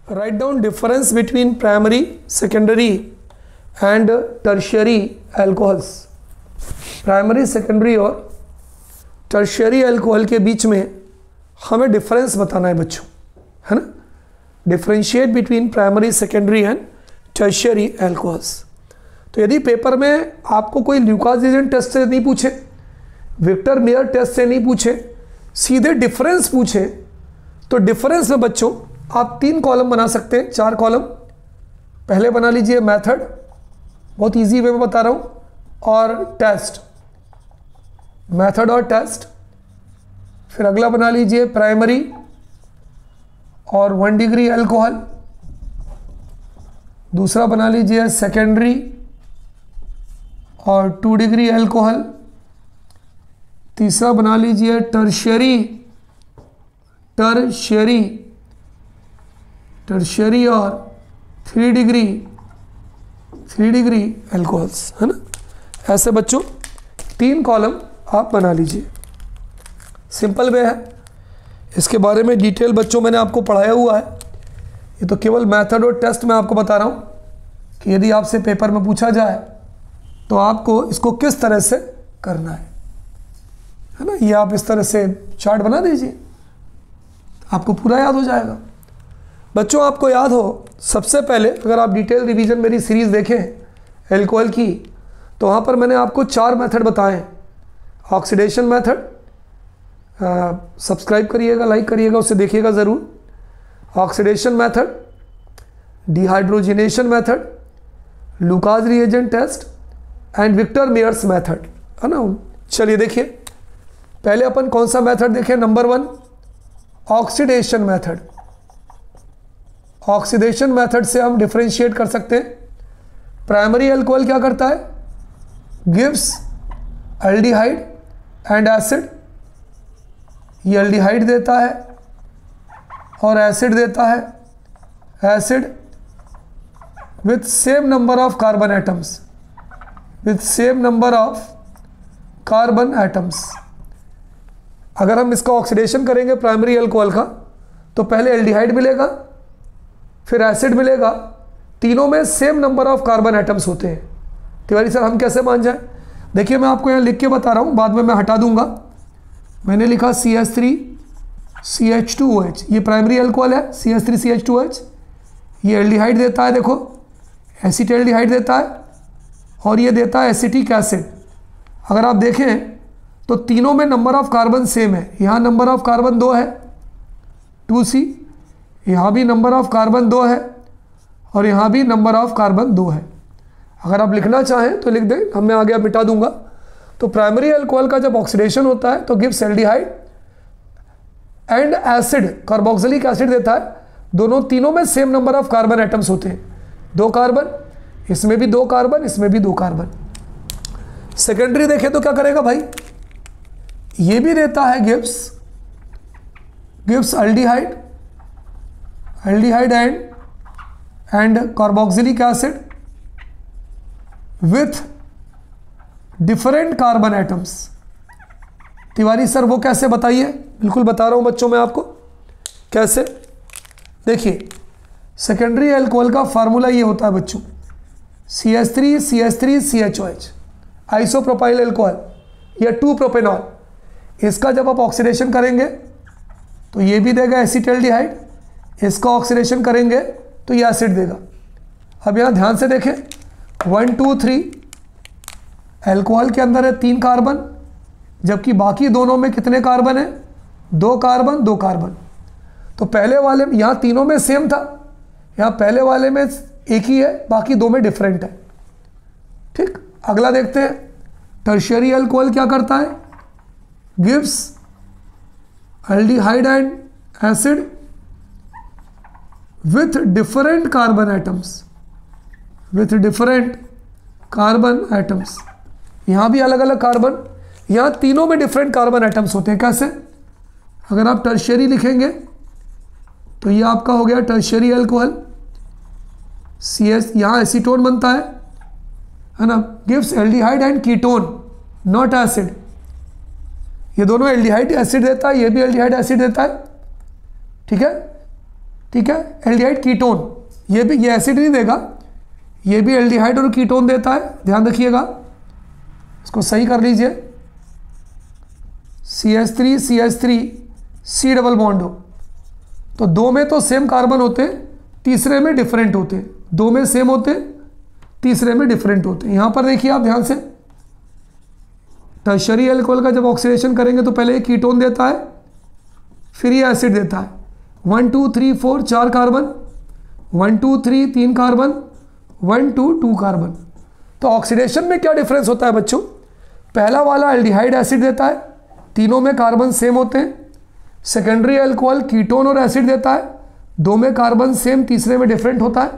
Write down difference between primary, secondary and tertiary alcohols. Primary, secondary और tertiary alcohol के बीच में हमें difference बताना है बच्चों, है ना। Differentiate between primary, secondary and tertiary alcohols. तो यदि पेपर में आपको कोई ल्यूकास-रीजेंट टेस्ट से नहीं पूछे, विक्टर मेयर टेस्ट से नहीं पूछे, सीधे डिफरेंस पूछे, तो डिफरेंस में बच्चों आप 3 कॉलम बना सकते हैं, 4 कॉलम। पहले बना लीजिए मेथड, बहुत इजी वे में बता रहा हूँ, और टेस्ट, मेथड और टेस्ट। फिर अगला बना लीजिए प्राइमरी और 1 डिग्री अल्कोहल। दूसरा बना लीजिए सेकेंडरी और 2 डिग्री अल्कोहल। तीसरा बना लीजिए टर्शियरी और 3 डिग्री अल्कोहल्स, है ना। ऐसे बच्चों 3 कॉलम आप बना लीजिए, सिंपल वे है। इसके बारे में डिटेल बच्चों मैंने आपको पढ़ाया हुआ है। ये तो केवल मेथड और टेस्ट में आपको बता रहा हूँ कि यदि आपसे पेपर में पूछा जाए तो आपको इसको किस तरह से करना है ना। ये आप इस तरह से चार्ट बना दीजिए, आपको पूरा याद हो जाएगा। बच्चों आपको याद हो, सबसे पहले अगर आप डिटेल रिवीजन मेरी सीरीज़ देखें एल्कोहल की, तो वहाँ पर मैंने आपको 4 मेथड बताए हैं। ऑक्सीडेशन मेथड, सब्सक्राइब करिएगा, लाइक करिएगा, उसे देखिएगा ज़रूर। Oxidation method, dehydrogenation method, Lucas reagent test and Victor Meyers method, है ना। चलिए देखिए, पहले अपन कौन सा मेथड देखें। Number 1 oxidation method. Oxidation method से हम डिफरेंशिएट कर सकते हैं। प्राइमरी अल्कोहल क्या करता है, गिव्स एल्डिहाइड एंड एसिड। ये एल्डिहाइड देता है और एसिड देता है, acid with same number of carbon atoms, अगर हम इसका ऑक्सीडेशन करेंगे प्राइमरी अल्कोहल का, तो पहले एल्डिहाइड मिलेगा, फिर एसिड मिलेगा, तीनों में same number of carbon atoms होते हैं। तिवारी सर हम कैसे मान जाएं? देखिए मैं आपको यहाँ लिख के बता रहा हूँ, बाद में मैं हटा दूंगा। मैंने लिखा CH3CH2OH, ये प्राइमरी अल्कोहल है CH3CH2OH। ये एल्डिहाइड देता है, देखो एसिटाल्डिहाइड देता है, और ये देता है एसिटिक एसिड। अगर आप देखें तो तीनों में नंबर ऑफ कार्बन सेम है। यहाँ नंबर ऑफ कार्बन 2 है 2C, यहाँ भी नंबर ऑफ कार्बन 2 है, और यहाँ भी नंबर ऑफ कार्बन 2 है। अगर आप लिखना चाहें तो लिख दें, मैं आगे मिटा दूंगा। तो प्राइमरी अल्कोहल का जब ऑक्सीडेशन होता है तो gives aldehyde and acid, carboxylic acid देता है। दोनों तीनों में same number of carbon atoms होते हैं, 2 कार्बन, इसमें भी 2 कार्बन, इसमें भी 2 कार्बन। सेकेंडरी देखें तो क्या करेगा भाई, ये भी देता है gives aldehyde and carboxylic acid with different carbon atoms. Tiwari sir वो कैसे, बताइए। बिल्कुल बता रहा हूं बच्चों मैं आपको कैसे। देखिए सेकेंडरी अल्कोहल का फार्मूला ये होता है बच्चों, CH3CH3CHOH, आइसोप्रोपाइल अल्कोहल या 2-प्रोपेनॉल। इसका जब आप ऑक्सीडेशन करेंगे तो ये भी देगा एसिटाल्डिहाइड, इसका ऑक्सीडेशन करेंगे तो ये एसिड देगा। अब यहाँ ध्यान से देखें, 1 2 3 अल्कोहल के अंदर है 3 कार्बन, जबकि बाकी दोनों में कितने कार्बन है, 2 कार्बन 2 कार्बन। तो पहले वाले यहाँ तीनों में सेम था, यहाँ पहले वाले में एक ही है, बाकी 2 में डिफरेंट है। ठीक, अगला देखते हैं। टर्शियरी अल्कोहल क्या करता है, gives aldehyde and acid with different carbon atoms. यहाँ भी अलग अलग कार्बन, यहाँ तीनों में डिफरेंट कार्बन एटम्स होते हैं। कैसे, अगर आप टर्शियरी लिखेंगे तो ये आपका हो गया टर्शियरी अल्कोहल, CS, यहाँ एसीटोन बनता है ना, gives aldehyde and ketone not acid. ये दोनों एल्डिहाइड एसिड देता है, ये भी एल्डिहाइड एसिड देता है। ठीक है, ठीक है। एल्डिहाइड कीटोन, ये भी, ये एसिड नहीं देगा, ये भी एल्डिहाइड और कीटोन देता है, ध्यान रखिएगा, इसको सही कर लीजिए। CH3 CH3 C double bond हो तो दो में तो सेम कार्बन होते, तीसरे में डिफरेंट होते, दो में सेम होते, तीसरे में डिफरेंट होते। यहां पर देखिए आप ध्यान से, टर्शरी अल्कोहल का जब ऑक्सीडेशन करेंगे तो पहले ये कीटोन देता है, फिर ये एसिड देता है। 1 2 3 4 4 कार्बन, 1 2 3 3 कार्बन, 1 2 2 कार्बन। तो ऑक्सीडेशन में क्या डिफरेंस होता है बच्चों? पहला वाला एल्डिहाइड एसिड देता है, तीनों में कार्बन सेम होते हैं। सेकेंडरी अल्कोहल कीटोन और एसिड देता है, दो में कार्बन सेम, तीसरे में डिफरेंट होता है।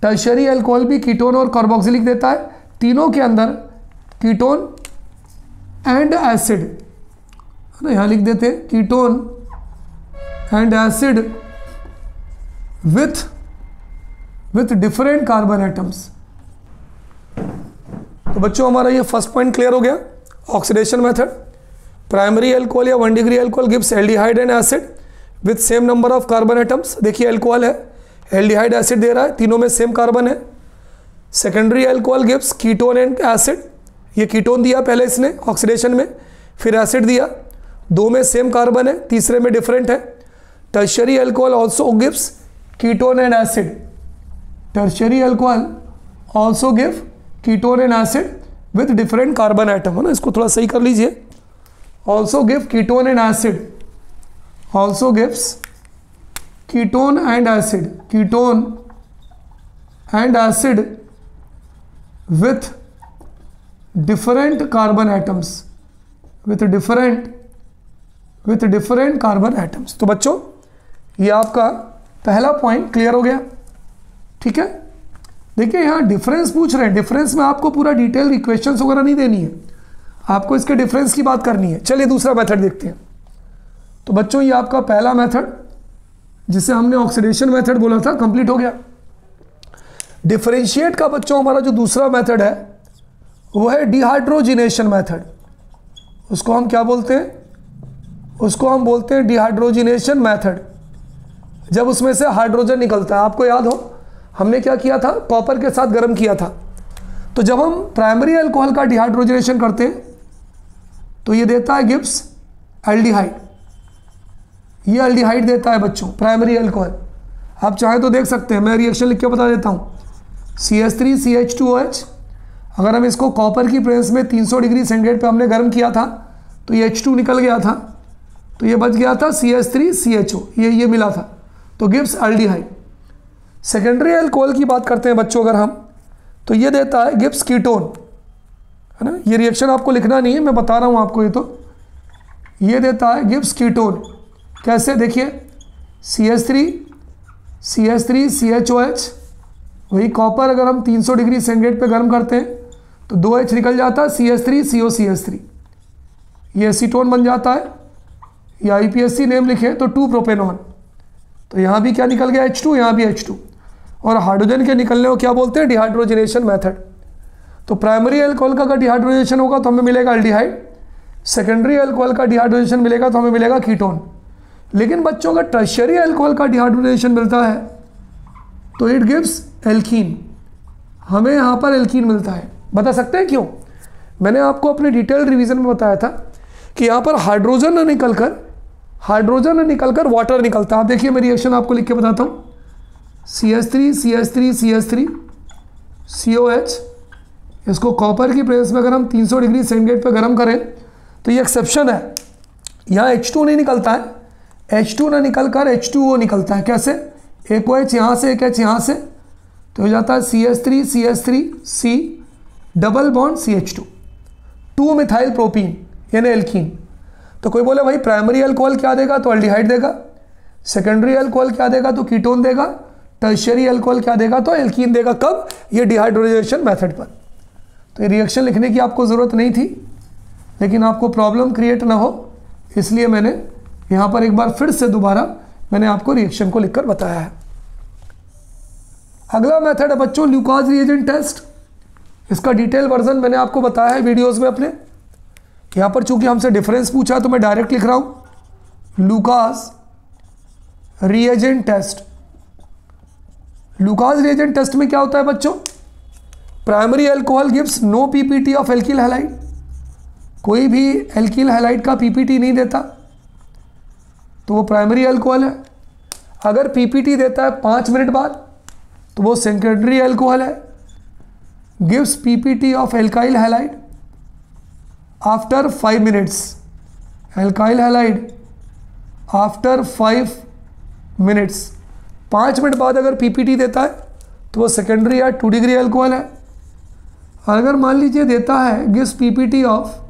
टर्शरी अल्कोहल भी कीटोन और कार्बोक्सिलिक देता है, तीनों के अंदर कीटोन एंड एसिड, है ना, यहाँ लिख देते हैं ketone and acid with different carbon atoms. तो बच्चों हमारा ये फर्स्ट पॉइंट क्लियर हो गया। ऑक्सीडेशन मेथड, प्राइमरी अल्कोहल या 1 degree alcohol gives aldehyde and acid with same number of carbon atoms. देखिए अल्कोहल है, एल्डिहाइड एसिड दे रहा है, तीनों में सेम कार्बन है। Secondary alcohol gives ketone and acid, ये कीटोन दिया पहले इसने ऑक्सीडेशन में, फिर एसिड दिया, दो में सेम कार्बन है, तीसरे में डिफरेंट है। Tertiary alcohol also gives ketone and acid, tertiary alcohol also give ketone and acid with different carbon atom, है ना, इसको थोड़ा सही कर लीजिए। Also give ketone and acid, also gives ketone and acid, ketone and acid with different carbon atoms, with different carbon atoms. तो बच्चों ये आपका पहला पॉइंट क्लियर हो गया, ठीक है। देखिए यहाँ डिफरेंस पूछ रहे हैं, डिफरेंस में आपको पूरा डिटेल इक्वेशंस वगैरह नहीं देनी है, आपको इसके डिफरेंस की बात करनी है। चलिए दूसरा मेथड देखते हैं। तो बच्चों ये आपका पहला मेथड, जिसे हमने ऑक्सीडेशन मेथड बोला था, कंप्लीट हो गया। डिफरेंशिएट का बच्चों हमारा जो दूसरा मेथड है वो है डिहाइड्रोजिनेशन मेथड। उसको हम क्या बोलते हैं? उसको हम बोलते हैं डिहाइड्रोजिनेशन मेथड। जब उसमें से हाइड्रोजन निकलता है, आपको याद हो हमने क्या किया था, कॉपर के साथ गर्म किया था। तो जब हम प्राइमरी अल्कोहल का डिहाइड्रोजिनेशन करते हैं तो ये देता है गिब्स एल्डिहाइड, ये एल्डिहाइड देता है बच्चों प्राइमरी अल्कोहल। आप चाहें तो देख सकते हैं, मैं रिएक्शन लिख के बता देता हूँ। CH3 CH2OH, अगर हम इसको कॉपर की प्रेस में 300 डिग्री सेंटीग्रेड पे हमने गर्म किया था तो ये H2 निकल गया था, तो ये बच गया था CH3 CHO, ये मिला था, तो गिव्स एल्डिहाइड। सेकेंडरी अल्कोहल की बात करते हैं बच्चों अगर हम, तो ये देता है गिब्स कीटोन, है ना। ये रिएक्शन आपको लिखना नहीं है, मैं बता रहा हूँ आपको। ये देता है गिब्स कीटोन। कैसे? देखिए CH3 CHOH, वही कॉपर अगर हम 300 डिग्री सेंटीग्रेड पे गर्म करते हैं तो 2H निकल जाता है, CH3 CO CH3, ये एसीटोन बन जाता है, या IPSC नेम लिखे तो 2 प्रोपेनॉन। तो यहाँ भी क्या निकल गया H2, यहाँ भी H2। और हाइड्रोजन के निकलने को क्या बोलते हैं? Dehydrogenation method. तो प्राइमरी अल्कोहल का अगर डिहाइड्रोजिनेशन होगा तो हमें मिलेगा एल्डिहाइड, सेकेंडरी अल्कोहल का डिहाइड्रोजिनेशन मिलेगा तो हमें मिलेगा कीटोन। लेकिन बच्चों अगर टर्शियरी अल्कोहल का डिहाइड्रोजिनेशन मिलता है तो इट गिव्स एल्कीन, हमें यहाँ पर एल्कीन मिलता है। बता सकते हैं क्यों? मैंने आपको अपने डिटेल रिवीजन में बताया था कि यहाँ पर हाइड्रोजन न निकलकर वाटर निकलता है। आप देखिए मैं रिएक्शन आपको लिख के बताता हूँ। CH3 CH3 CH3 COH, इसको कॉपर की प्रेस में अगर हम 300 डिग्री सेंटीग्रेड पे गर्म करें तो ये एक्सेप्शन है, यहाँ H2 नहीं निकलता है, H2 ना निकलकर H2O निकलता है। कैसे? एक OH यहाँ से, एक H यहाँ से, तो हो जाता है CH3 CH3 C double bond CH2, 2 methyl propene यानी एल्कीन। तो कोई बोले भाई प्राइमरी अल्कोहल क्या देगा? तो एल्डिहाइड देगा। सेकेंडरी अल्कोहल क्या देगा? तो कीटोन देगा। टर्शियरी अल्कोहल क्या देगा? तो एल्कीन देगा। कब? ये डिहाइड्रोजिनेशन मेथड पर। तो ये रिएक्शन लिखने की आपको ज़रूरत नहीं थी, लेकिन आपको प्रॉब्लम क्रिएट ना हो इसलिए मैंने यहाँ पर एक बार फिर से दोबारा मैंने आपको रिएक्शन को लिखकर बताया है। अगला मेथड है बच्चों ल्यूकास रिएजेंट टेस्ट। इसका डिटेल वर्जन मैंने आपको बताया है वीडियोस में अपने। यहाँ पर चूंकि हमसे डिफरेंस पूछा तो मैं डायरेक्ट लिख रहा हूँ। Lucas reagent test. Lucas reagent test में क्या होता है बच्चों? Primary alcohol gives no PPT of alkyl halide, कोई भी एल्किल हैलाइड का पीपीटी नहीं देता, तो वो प्राइमरी अल्कोहल है। अगर पीपीटी देता है 5 मिनट बाद तो वो सेकेंडरी अल्कोहल है। Gives PPT of alkyl halide after 5 minutes, alkyl halide after 5 minutes, 5 minute बाद अगर पीपीटी देता है तो वो सेकेंडरी या 2 डिग्री अल्कोहल है। अगर मान लीजिए देता है gives PPT of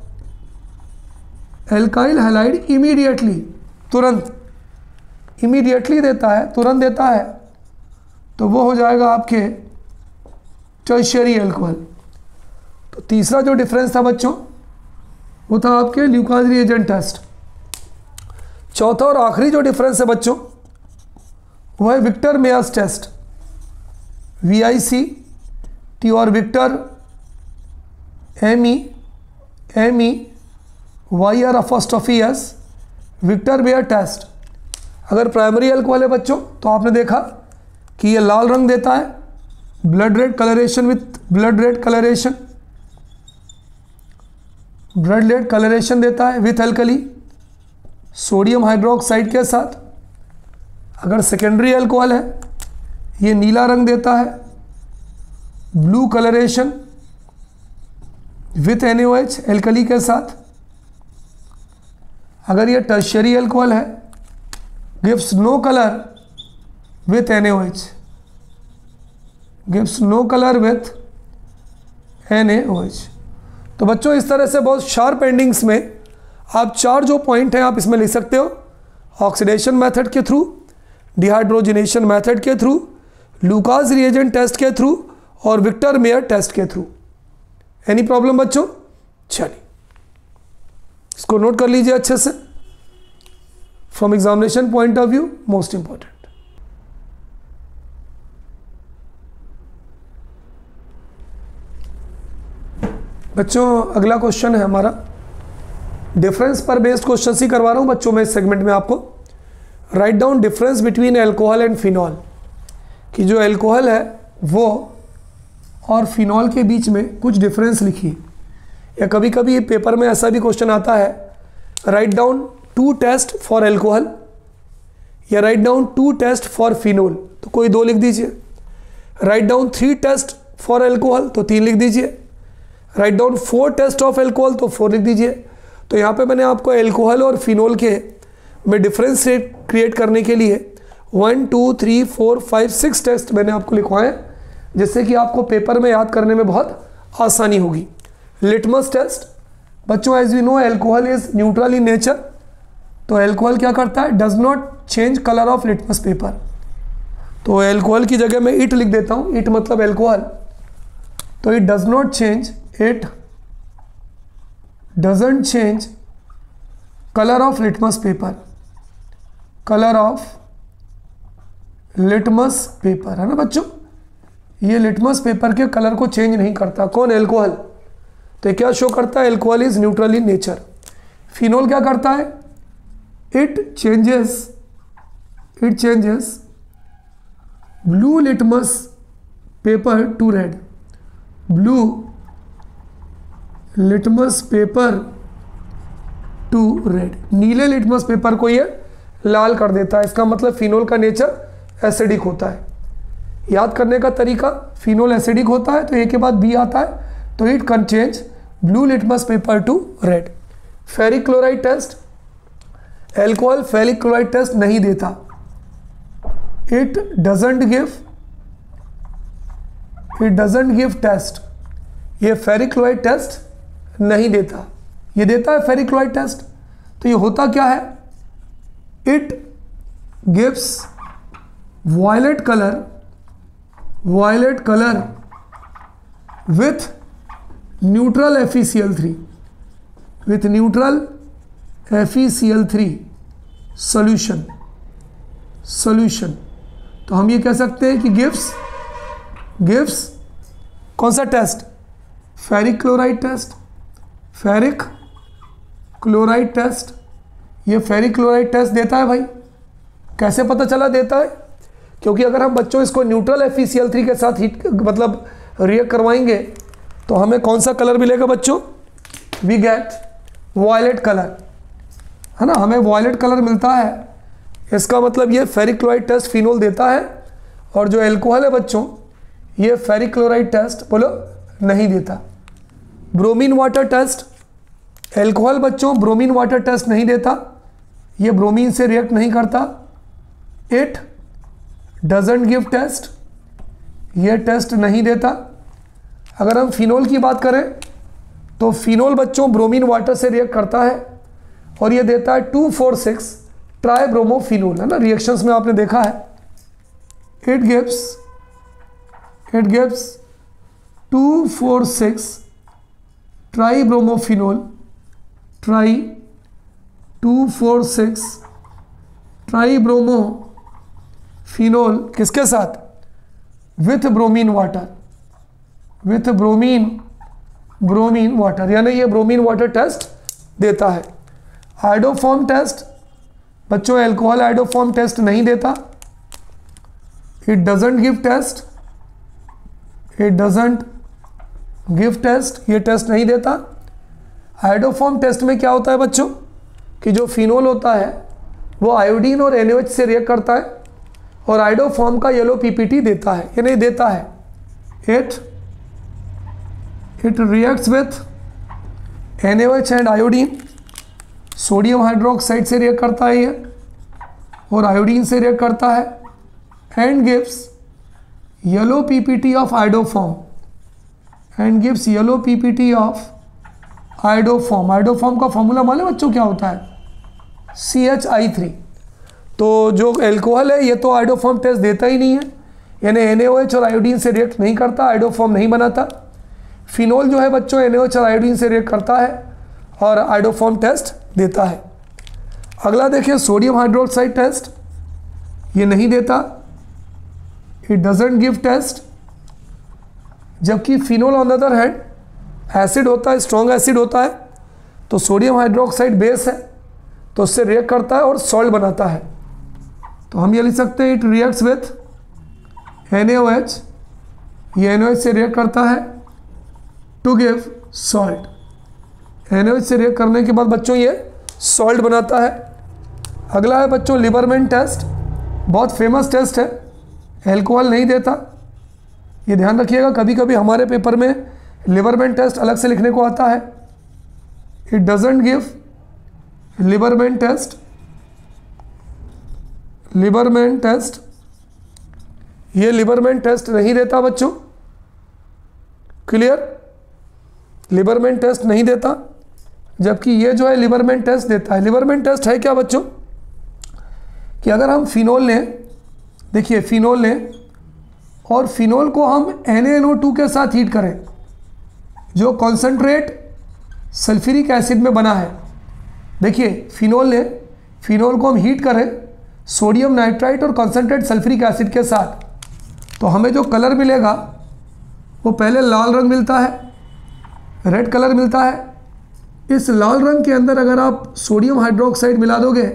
alkyl halide immediately, तुरंत, इमीडिएटली देता है, तुरंत देता है, तो वो हो जाएगा आपके टर्शियरी अल्कोहल। तो तीसरा जो डिफरेंस था बच्चों वो था आपके ल्यूकास रिएजेंट टेस्ट। चौथा और आखिरी जो डिफरेंस है बच्चों वो है विक्टर मेयर्स टेस्ट, VICT और Victor MEYR apostrophe S, Victor Meyer test. अगर प्राइमरी अल्कोहल है बच्चों तो आपने देखा कि ये लाल रंग देता है, blood red colouration with blood red colouration, blood red colouration देता है विथ एल्कली, सोडियम हाइड्रोक्साइड के साथ। अगर सेकेंडरी अल्कोहल है ये नीला रंग देता है, blue coloration with NaOH alkali के साथ। अगर ये टर्शियरी अल्कोहल है gives no colour with NaOH, gives no colour with NaOH। तो बच्चों इस तरह से बहुत शार्प एंडिंग्स में आप 4 जो पॉइंट हैं आप इसमें लिख सकते हो, ऑक्सीडेशन मेथड के थ्रू, डिहाइड्रोजनेशन मेथड के थ्रू, लुकास रिएजेंट टेस्ट के थ्रू और विक्टर मेयर टेस्ट के थ्रू। एनी प्रॉब्लम बच्चों? चलिए इसको नोट कर लीजिए अच्छे से, from examination point of view most important. बच्चों अगला क्वेश्चन है हमारा, डिफरेंस पर बेस्ड क्वेश्चन ही करवा रहा हूं बच्चों मैं इस सेगमेंट में आपको। Write down difference between alcohol and phenol, कि जो अल्कोहल है वो और फिनॉल के बीच में कुछ डिफरेंस लिखिए। या कभी कभी पेपर में ऐसा भी क्वेश्चन आता है, write down 2 test for alcohol या write down 2 test for phenol, तो कोई 2 लिख दीजिए। Write down 3 test for alcohol तो 3 लिख दीजिए। Write down 4 test of alcohol तो 4 लिख दीजिए। तो यहाँ पे मैंने आपको अल्कोहल और फिनॉल के में डिफरेंस क्रिएट करने के लिए 1 2 3 4 5 6 टेस्ट मैंने आपको लिखवाए, जिससे कि आपको पेपर में याद करने में बहुत आसानी होगी। लिटमस टेस्ट बच्चों, as we know alcohol is neutral in nature, तो अल्कोहल क्या करता है, does not change colour of litmus paper. तो अल्कोहल की जगह मैं इट लिख देता हूँ, इट मतलब अल्कोहल, तो it does not change, it doesn't change colour of litmus paper, colour of litmus paper, है ना बच्चों। ये लिटमस पेपर के कलर को चेंज नहीं करता। कौन? अल्कोहल। तो क्या शो करता है, alcohol is neutral in nature. Phenol क्या करता है, it changes blue litmus paper to red, blue litmus paper to red, नीले लिटमस पेपर को ये लाल कर देता है। इसका मतलब फिनॉल का नेचर एसिडिक होता है। याद करने का तरीका, फिनॉल एसिडिक होता है तो ए के बाद बी आता है, तो it can change blue litmus paper to red. Ferric chloride test, alcohol ferric chloride test नहीं देता, इट डजंट गिव टेस्ट, ये फेरिक क्लोराइड टेस्ट नहीं देता, ये देता है फेरिक क्लोराइड टेस्ट। तो ये होता क्या है, it gives violet colour with neutral FeCl3, with neutral FeCl3 solution. तो हम ये कह सकते हैं कि गिव्स कौन सा टेस्ट, ferric chloride test, ferric chloride test, ये फेरिक क्लोराइड टेस्ट देता है भाई। कैसे पता चला देता है? क्योंकि अगर हम बच्चों इसको न्यूट्रल FeCl3 के साथ हीट मतलब रिएक्ट करवाएंगे तो हमें कौन सा कलर मिलेगा बच्चों? वी गेट वॉयलेट कलर, है ना, हमें वॉयलेट कलर मिलता है। इसका मतलब ये फेरिक क्लोराइड टेस्ट फिनोल देता है, और जो एल्कोहल है बच्चों ये फेरिक क्लोराइड टेस्ट बोलो नहीं देता। ब्रोमीन वाटर टेस्ट, एल्कोहल बच्चों ब्रोमीन वाटर टेस्ट नहीं देता, ये ब्रोमीन से रिएक्ट नहीं करता। इट डजंट गिव टेस्ट, ये टेस्ट नहीं देता। अगर हम फिनोल की बात करें तो फिनोल बच्चों ब्रोमीन वाटर से रिएक्ट करता है और ये देता है 2,4,6 ट्राइब्रोमोफिनोल, है ना, रिएक्शंस में आपने देखा है। इट गिव्स 2,4,6 ट्राइब्रोमोफिनोल, 2,4,6 ट्राइब्रोमोफिनोल किसके साथ? With bromine water, with bromine water, यानी ये ब्रोमीन वाटर टेस्ट देता है। आइडोफॉर्म टेस्ट बच्चों एल्कोहल आइडोफॉर्म टेस्ट नहीं देता। It doesn't give test, it doesn't give test, ये टेस्ट नहीं देता। आइडोफॉर्म टेस्ट में क्या होता है बच्चों कि जो फिनोल होता है वो आयोडीन और NaOH से रिएक्ट करता है और आइडोफॉर्म का येलो PPT देता है, ये नहीं देता है। It reacts with NaOH and iodine, sodium hydroxide से रिएक्ट करता है ये और आयोडीन से रिएक्ट करता है, and gives yellow PPT of iodoform, and gives yellow PPT of iodoform. Iodoform का फॉर्मूला मालूम है बच्चों क्या होता है? CHI3। तो जो एल्कोहल है ये तो आइडोफॉर्म टेस्ट देता ही नहीं है, यानी NaOH और आयोडीन से रिएक्ट नहीं करता, आइडोफॉर्म नहीं बनाता। फिनोल जो है बच्चों NaOH और आयोडीन से रिएक्ट करता है और आइडोफॉर्म टेस्ट देता है। अगला देखिए सोडियम हाइड्रोक्साइड टेस्ट, ये नहीं देता, इट डजंट गिव टेस्ट। जबकि phenol on the other hand acid होता है, स्ट्रॉन्ग एसिड होता है, तो सोडियम हाइड्रोक्साइड बेस है तो उससे रिएक्ट करता है और सॉल्ट बनाता है। तो हम ये लिख सकते हैं इट रिएक्ट्स विथ NaOH, ये NaOH से रिएक्ट करता है टू गिव सॉल्ट। NaOH से रिएक्ट करने के बाद बच्चों ये सॉल्ट बनाता है। अगला है बच्चों लिबरमैन टेस्ट, बहुत फेमस टेस्ट है, एल्कोहल नहीं देता, ये ध्यान रखिएगा। कभी कभी हमारे पेपर में लिबरमैन टेस्ट अलग से लिखने को आता है। It doesn't give Liebermann test, Liebermann test, ये लिबरमैन टेस्ट नहीं देता बच्चों, क्लियर, लिबरमैन टेस्ट नहीं देता। जबकि ये जो है लिबरमैन टेस्ट देता है। लिबरमैन टेस्ट है क्या बच्चों कि अगर हम फिनोल लें, देखिए फिनोल लें और फिनोल को हम NaNO2 के साथ हीट करें जो कॉन्सेंट्रेट सल्फ्यूरिक एसिड में बना है। देखिए फिनोल लें, फिनोल को हम हीट करें सोडियम नाइट्राइट और कॉन्सेंट्रेट सल्फ्यूरिक एसिड के साथ, तो हमें जो कलर मिलेगा वो पहले लाल रंग मिलता है, रेड कलर मिलता है। इस लाल रंग के अंदर अगर आप सोडियम हाइड्रोक्साइड मिला दोगे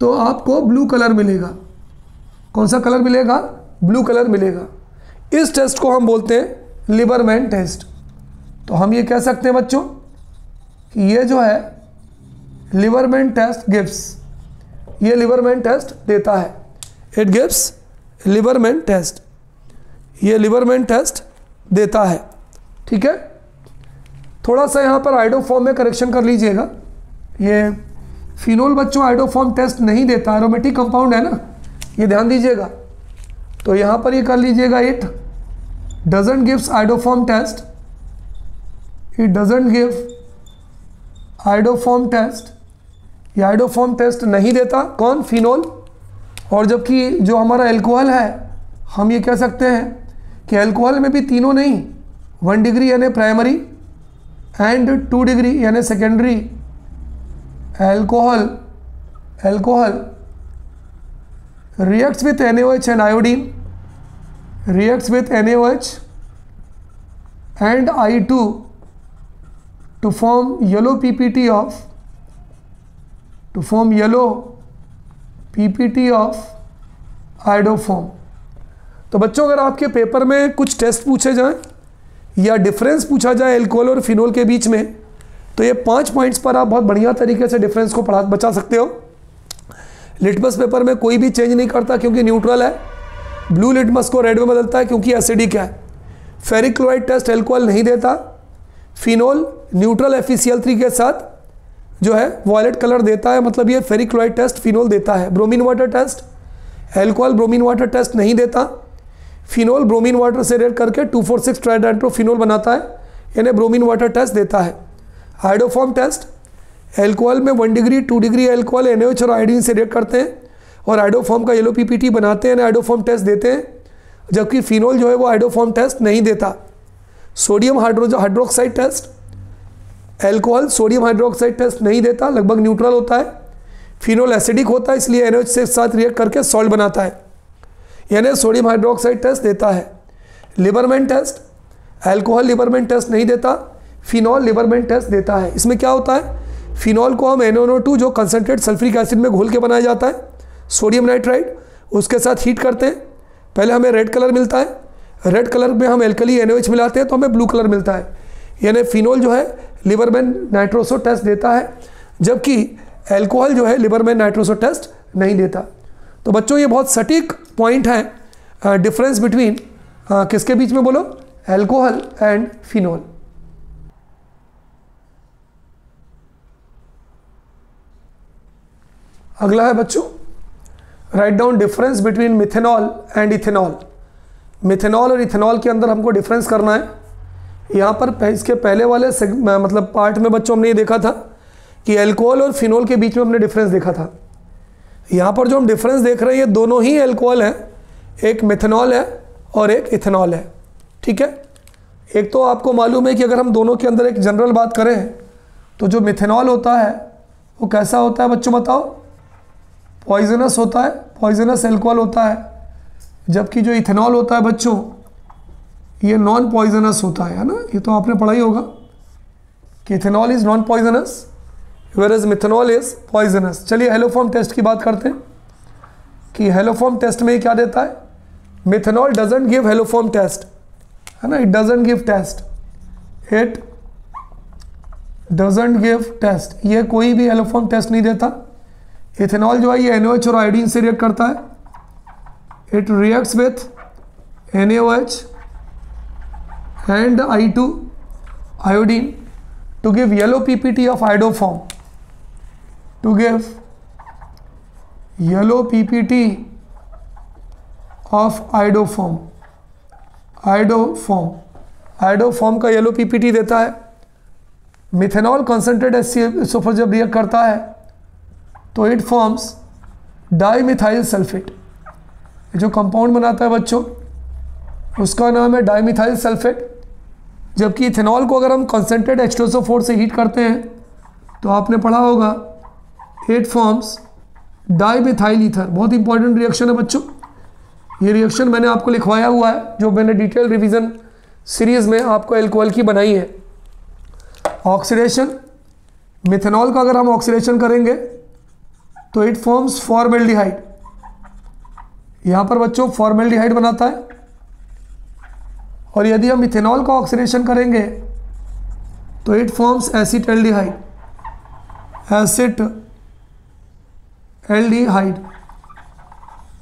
तो आपको ब्लू कलर मिलेगा। कौन सा कलर मिलेगा? ब्लू कलर मिलेगा। इस टेस्ट को हम बोलते हैं लिबरमैन टेस्ट। तो हम ये कह सकते हैं बच्चों कि ये जो है लिबरमैन टेस्ट गिव्स, ये लिबरमैन टेस्ट देता है। इट गिव्स लिबरमैन टेस्ट, ये लिबरमैन टेस्ट देता है। ठीक है, थोड़ा सा यहाँ पर आइडोफॉर्म में करेक्शन कर लीजिएगा। ये फिनोल बच्चों आइडोफॉर्म टेस्ट नहीं देता, एरोमेटिक कंपाउंड है ना, ये ध्यान दीजिएगा। तो यहाँ पर ये कर लीजिएगा, it doesn't gives iodoform test, it doesn't give iodoform test, ये आइडोफॉर्म टेस्ट नहीं देता। कौन? फिनोल। और जबकि जो हमारा एल्कोहल है हम ये कह सकते हैं कि एल्कोहल में भी तीनों नहीं, 1 डिग्री यानी प्राइमरी एंड 2 डिग्री यानी secondary alcohol reacts with NaOH and iodine, reacts with NaOH and I2 to form yellow PPT of PPT of iodoform. तो बच्चों अगर आपके पेपर में कुछ टेस्ट पूछे जाएं या डिफरेंस पूछा जाए एल्कोहल और फिनोल के बीच में, तो ये 5 पॉइंट्स पर आप बहुत बढ़िया तरीके से डिफरेंस को बचा सकते हो। लिटमस पेपर में कोई भी चेंज नहीं करता क्योंकि न्यूट्रल है। ब्लू लिटमस को रेड में बदलता है क्योंकि एसिडिक है। फेरिक क्लोराइड टेस्ट एल्कोहल नहीं देता। फिनोल न्यूट्रल FeCl3 के साथ जो है वॉयलेट कलर देता है, मतलब ये फेरिक क्लोराइड टेस्ट फिनोल देता है। Bromine water test alcohol bromine water test नहीं देता। फिनोल ब्रोमीन वाटर से रिएक्ट करके 2,4,6 ट्राइडेंट्रोफिनोल बनाता है, यानी ब्रोमीन वाटर टेस्ट देता है। आयोडोफॉर्म टेस्ट एल्कोहल में 1 डिग्री 2 डिग्री एल्कोहल NaOH और आयोडीन से रिएक्ट करते हैं और आयोडोफॉर्म का येलो PPT बनाते हैं, आयोडोफॉर्म टेस्ट देते हैं, जबकि फिनोल जो है वो आयोडोफॉर्म टेस्ट नहीं देता। Sodium hydroxide test alcohol sodium hydroxide test नहीं देता, लगभग न्यूट्रल होता है। फिनोल एसिडिक होता है इसलिए NaOH से साथ रिएक्ट करके सॉल्ट बनाता है, यानी सोडियम हाइड्रोक्साइड टेस्ट देता है। Liebermann test alcohol Liebermann test नहीं देता, फिनोल लिबरमैन टेस्ट देता है। इसमें क्या होता है, फिनोल को हम NaNO2 जो कंसनट्रेट सल्फ्यूरिक एसिड में घोल के बनाया जाता है, सोडियम नाइट्राइड, उसके साथ हीट करते हैं, पहले हमें रेड कलर मिलता है। रेड कलर में हम एल्कली NaOH मिलाते हैं तो हमें ब्लू कलर मिलता है, यानी फिनोल जो है लिबरमैन नाइट्रोसो टेस्ट देता है, जबकि एल्कोहल जो है लिबरमैन नाइट्रोसो टेस्ट नहीं देता। तो बच्चों ये बहुत सटीक पॉइंट है डिफरेंस बिटवीन किसके बीच में बोलो, एल्कोहल एंड फिनोल। अगला है बच्चों, write down difference between methanol and ethanol. Methanol और इथेनॉल के अंदर हमको डिफरेंस करना है। यहाँ पर इसके पहले वाले मतलब पार्ट में बच्चों हमने ये देखा था कि एल्कोहल और फिनोल के बीच में हमने डिफरेंस देखा था। यहाँ पर जो हम डिफरेंस देख रहे हैं ये दोनों ही एल्कोहल हैं, एक मिथेनॉल है और एक इथेनॉल है, ठीक है। एक तो आपको मालूम है कि अगर हम दोनों के अंदर एक जनरल बात करें तो जो मिथेनॉल होता है वो कैसा होता है बच्चों बताओ, पॉइजनस होता है, पॉइजनस एल्कोहल होता है, जबकि जो इथेनॉल होता है बच्चों ये नॉन पॉइजनस होता है ना। ये तो आपने पढ़ा ही होगा कि ethanol is non poisonous whereas methanol is poisonous. चलिए हेलोफॉर्म टेस्ट की बात करते हैं कि हेलोफॉर्म टेस्ट में क्या देता है। Methanol doesn't give haloform test, है ना, it doesn't give test, it doesn't give test, ये कोई भी हेलोफॉर्म टेस्ट नहीं देता। इथेनॉल जो है ये NaOH और आयोडीन से रिएक्ट करता है, it reacts with NaOH and I2 iodine to give yellow PPT of iodoform, to give yellow PPT of iodoform, iodoform का येलो PPT देता है। मिथेनॉल कॉन्सेंट्रेट HCl जब रिएक्ट करता है तो इट फॉर्म्स डाईमिथाइल सल्फेट। जो कंपाउंड बनाता है बच्चों उसका नाम है डाईमिथाइल सल्फेट, जबकि इथेनॉल को अगर हम कॉन्सेंट्रेट H2SO4 से हीट करते हैं तो आपने पढ़ा होगा इट फॉर्म्स डाईमिथाइल ईथर। बहुत इंपॉर्टेंट रिएक्शन है बच्चों, ये रिएक्शन मैंने आपको लिखवाया हुआ है जो मैंने डिटेल रिवीजन सीरीज़ में आपको एल्कोहल की बनाई है। ऑक्सीडेशन, मिथेनॉल का अगर हम ऑक्सीडेशन करेंगे तो इट फॉर्म्स फॉर्मेल्डिहाइड। यहाँ पर बच्चों फॉर्मेल्डिहाइड बनाता है, और यदि हम इथेनॉल का ऑक्सीडेशन करेंगे तो इट फॉर्म्स एसिटल्डिहाइड, एसिटल्डिहाइड।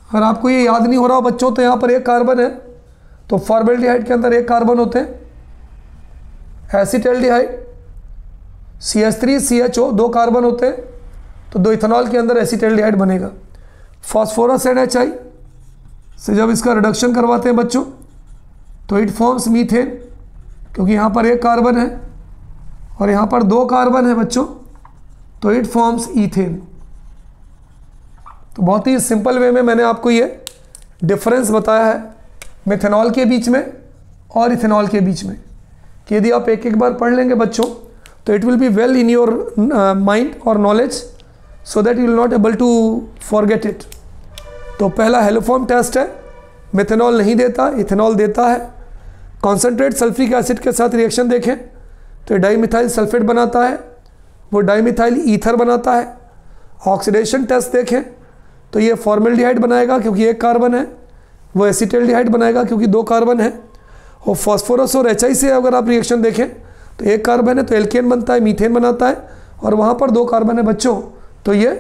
अगर आपको ये याद नहीं हो रहा बच्चों तो यहाँ पर एक कार्बन है तो फॉर्मेल्डिहाइड के अंदर एक कार्बन होते हैं, एसिटल्डिहाइड CH3 CHO दो कार्बन होते हैं, तो दो इथेनॉल के अंदर एसिटल्डिहाइड बनेगा। फॉस्फोरस NHI से जब इसका रिडक्शन करवाते हैं बच्चों तो इट फॉर्म्स मीथेन, क्योंकि यहाँ पर एक कार्बन है और यहाँ पर दो कार्बन है बच्चों, तो इट फॉर्म्स ईथेन। तो बहुत ही सिंपल वे में मैंने आपको ये डिफरेंस बताया है मिथेनॉल के बीच में और इथेनॉल के बीच में, कि यदि आप एक एक बार पढ़ लेंगे बच्चों तो it will be well in your mind और knowledge, so that you will not able to forget it. तो पहला हेलोफॉर्म टेस्ट है, मिथेनॉल नहीं देता, इथेनॉल देता है। कॉन्सेंट्रेट सल्फ्यूरिक एसिड के साथ रिएक्शन देखें तो डाईमिथाइल सल्फेट बनाता है, वो डाईमिथाइल ईथर बनाता है। ऑक्सीडेशन टेस्ट देखें तो ये फॉर्मेल्डिहाइड बनाएगा क्योंकि एक कार्बन है, वो एसिटल्डिहाइड बनाएगा क्योंकि 2 कार्बन है। और फॉस्फोरस और HI से अगर आप रिएक्शन देखें तो एक कार्बन है तो एल्केन बनता है, मीथेन बनाता है, और वहाँ पर 2 कार्बन है बच्चों तो ये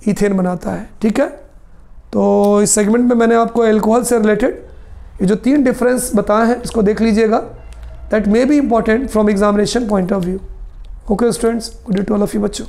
ईथेन बनाता है। ठीक है, तो इस सेगमेंट में मैंने आपको अल्कोहल से रिलेटेड ये जो 3 डिफरेंस बताए हैं इसको देख लीजिएगा, that may be important from examination point of view. Okay students, good day to all of you बच्चों।